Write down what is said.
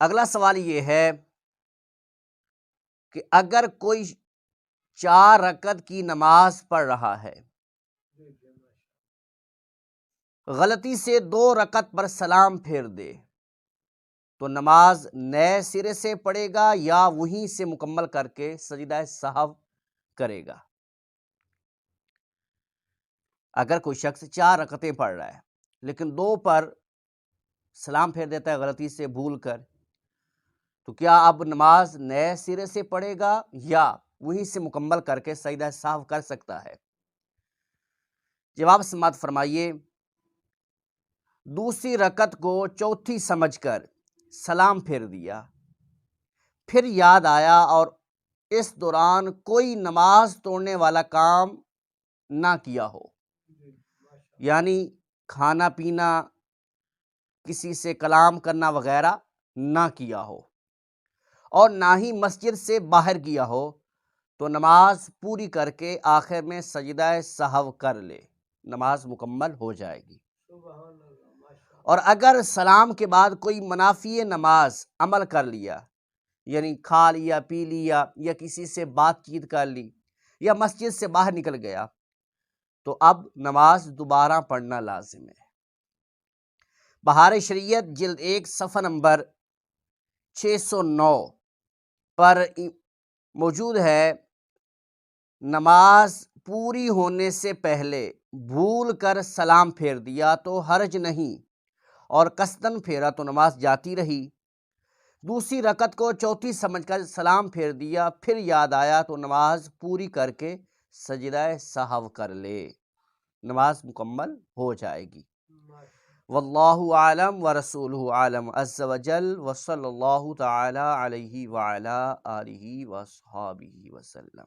اگلا سوال یہ ہے کہ اگر کوئی 4 رکعت کی نماز پڑھ رہا ہے، غلطی سے 2 رکعت پر سلام پھیر دے تو نماز نئے سرے سے پڑھے گا یا وہیں سے مکمل کر کے سجدہ سہو کرے گا؟ اگر کوئی شخص 4 رکعتیں پڑھ رہا ہے لیکن 2 پر سلام پھیر دیتا ہے غلطی سے بھول کر، تو کیا اب نماز نئے سرے سے پڑھے گا یا وہیں سے مکمل کر کے سجدہ سہو کر سکتا ہے؟ جواب سماعت فرمائیے، دوسری رکعت کو چوتھی سمجھ کر سلام پھیر دیا، پھر یاد آیا اور اس دوران کوئی نماز توڑنے والا کام نہ کیا ہو، یعنی کھانا پینا، کسی سے کلام کرنا وغیرہ نہ کیا ہو، اور نہ ہی مسجد سے باہر گیا ہو، تو نماز پوری کر کے آخر میں سجدہ سہو کر لے، نماز مکمل ہو جائے گی۔ اور اگر سلام کے بعد کوئی منافی نماز عمل کر لیا، یعنی کھا لیا، پی لیا، یا کسی سے بات چیت کر لی، یا مسجد سے باہر نکل گیا، تو اب نماز دوبارہ پڑھنا لازم ہے۔ بہار شریعت جلد 1 صفحہ نمبر 609 پر موجود ہے، نماز پوری ہونے سے پہلے بھول کر سلام پھیر دیا تو حرج نہیں، اور قصدن پھیرا تو نماز جاتی رہی۔ دوسری رکعت کو چوتھی سمجھ کر سلام پھیر دیا، پھر یاد آیا تو نماز پوری کر کے سجدہ سہو کر لے، نماز مکمل ہو جائے گی۔ واللہ اعلم ورسولہ اعلم عز وجل، وصلی اللہ تعالی علیہ وعلی آلہ وصحابہ وسلم۔